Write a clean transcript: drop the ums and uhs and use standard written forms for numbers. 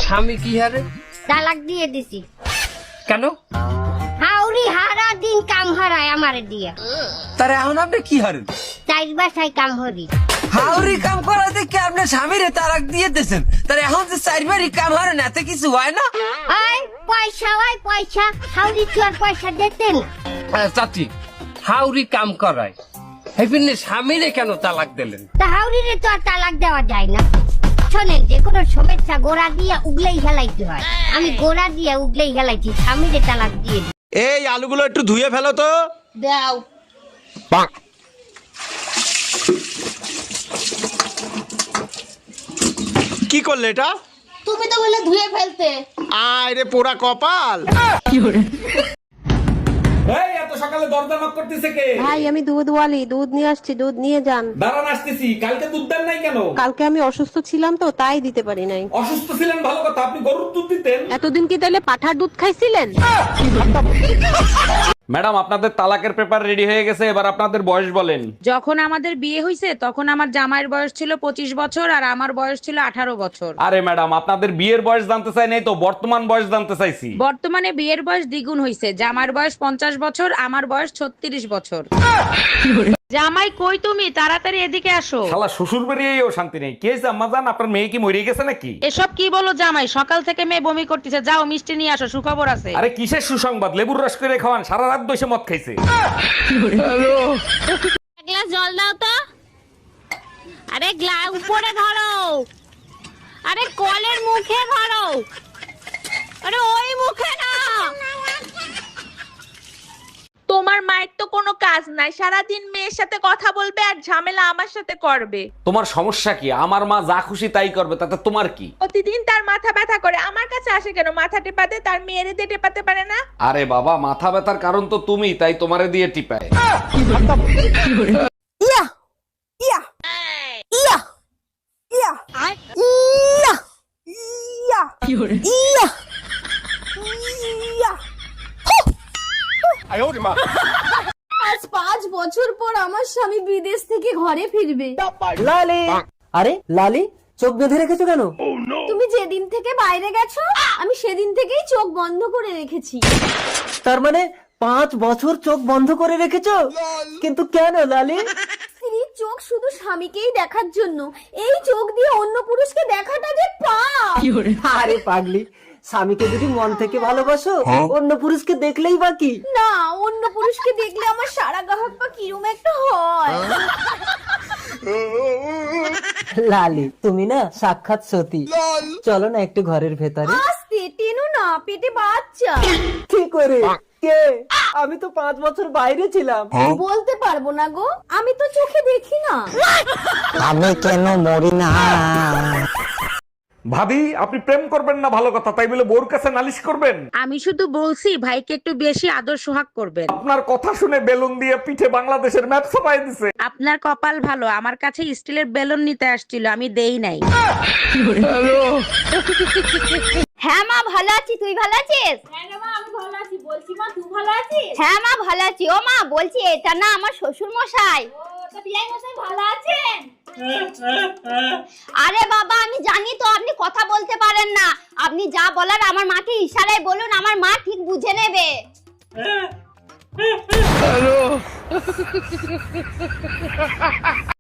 স্বামী কি হারে? তালাক দিয়ে দিছি। কেন? হাউরি হারা দিন কাম হারায় আমারে দিয়া। তার এখন আপনি কি হারেন? চাইর বাসায় কাম হরি। হাউরি কাম করা দেখে আপনি স্বামীরে তালাক দিয়ে দিয়েছেন, তার এখন যে চারবারই কাম হারেন এতে কিছু হয় না? ওই পয়সা ওই পয়সা, হাউরি তো আর পয়সা দিতেন। চাচি, হাউরি কাম করায় হেপিনে স্বামীরে কেন তালাক দিলেন? তা হাউরিরে তো আর তালাক দেওয়া যায় না। শোনেন, যে কোনো শুভেচ্ছা গোড়া দিয়ে উগলেই হেলাইতে হয়। আমি গোড়া দিয়ে উগলেই হেলাইছি, স্বামীরে তালাক দিয়ে দিই। এই আলুগুলো একটু ধুয়ে ফেলো তো। দাও। কি করলে এটা? তুমি তো বলে ধুয়ে ফেলতে। আয় রে পোড়া কপাল। এই এত সকালে দরজা নক করতেছে কে? ভাই আমি দুধওয়ালি, দুধ নিয়ে আসছি, দুধ নিয়ে যান। দাঁড়ান আসতেছি। কালকে দুধ দেন নাই কেন? কালকে আমি অসুস্থ ছিলাম তো তাই দিতে পারি নাই। অসুস্থ ছিলেন ভালো কথা, আপনি গরুর দুধ দিতেন। এতদিন কি তাহলে পাঠার দুধ খাইছিলেন? ম্যাডাম, আপনাদের তালাকের পেপার রেডি হয়ে গেছে, এবার আপনাদের বয়স বলেন। যখন আমাদের বিয়ে হয়েছে তখন আমার জামাইয়ের বয়স ছিল 25 বছর আর আমার বয়স ছিল 18 বছর। আরে ম্যাডাম, আপনাদের বিয়ের বয়স জানতে চাই নাই তো, বর্তমান বয়স জানতে চাইছি। বর্তমানে বিয়ের বয়স দ্বিগুণ হয়েছে, জামাইয়ের বয়স 50 বছর, আমার বয়স 36 বছর। জামাই কই তুমি? তাড়াতাড়ি এদিকে আসো। শালা শ্বশুর বেরিয়েও শান্তি নেই। কে আম্মা জান, আপনার মেয়ে কি মরে গেছে নাকি? এসব কি বলো জামাই? সকাল থেকে মেয়ে বমি করতেছে, যাও মিষ্টি নিয়ে আসো, সুখবর আছে। আরে কিসের সুসংবাদ? লেবুর রস করে খাওয়ান, সারা রাত বসে মদ খাইছে। এক গ্লাস জল দাও তো। আরে গ্লাস উপরে ধরো, আরে কলের মুখে ধরো, আরে ওই মুখে না। তোমার মায়ের তো কোনো কাজ নাই, সারাদিন মেয়ের সাথে কথা বলবে আর ঝামেলা আমার সাথে করবে। তোমার সমস্যা কি? আমার মা যা খুশি তাই করবে, তাতে তোমার কি? প্রতিদিন তার মাথা ব্যথা করে, আমার কাছে আসে কেন? মাথা টেপাতে, তার মেয়েরে দিয়ে টেপাতে পারে না? আরে বাবা, মাথা ব্যথার কারণ তো তুমি, তাই তোমারে দিয়ে টিপায়। আজ 5 বছর পর আমার স্বামী বিদেশ থেকে ঘরে ফিরবে। লালি, আরে লালি চোখ বেঁধে রেখেছো কেন? তুমি যেদিন থেকে বাইরে গেছো আমি সেদিন থেকেই চোখ বন্ধ করে রেখেছি। তার মানে 5 বছর চোখ বন্ধ করে রেখেছো? কিন্তু কেন লালি? স্ত্রীর চোখ শুধু স্বামীকেই দেখার জন্য, এই চোখ দিয়ে অন্য পুরুষকে দেখাটা যে পাপ। আরে পাগলি, স্বামীকে যদি মন থেকে ভালোবাসো অন্য পুরুষকে দেখলেই বাকি না, অন্য পুরুষকে দেখলে আমার সারা গাহক পা কিরম একটা হয়। লালি তুমি না সাক্ষাৎ সতী। চলো না একটু ঘরের ভেতরে। আস্তে টেনো না, পেটে বাচ্চা। কি করে? কে? আমি তো 5 বছর বাইরে ছিলাম। বলতে পারবো না গো, আমি তো চোখে দেখি না। আমি কেন মরি না? ভাবি, আপনি প্রেম করবেন না ভালো কথা, তাই বলে বোর কাছে নালিশ করবেন? আমি শুধু বলছি ভাইকে একটু বেশি আদর সোহাগ করবেন। আপনার কথা শুনে বেলুন দিয়ে পিঠে বাংলাদেশের ম্যাপ ছাপাই দিছে। আপনার কপাল ভালো, আমার কাছে স্টিলের বেলুন নিতে আসছিল, আমি দেই নাই। হ্যাঁ মা ভালো আছি, তুই ভালো আছিস? হ্যাঁ মা আমি ভালো আছি, বলছি মা তুই ভালো আছিস? হ্যাঁ মা ভালো আছি। ও মা বলছি, এটা না আমার শ্বশুর মশাই। তা বিয়াই মশাই ভালো আছেন? আরে বাবা আমি জানি তো আপনি কথা বলতে পারেন না, আপনি যা বলার আমার মাকে ইশারায় বলুন, আমার মা ঠিক বুঝে নেবে।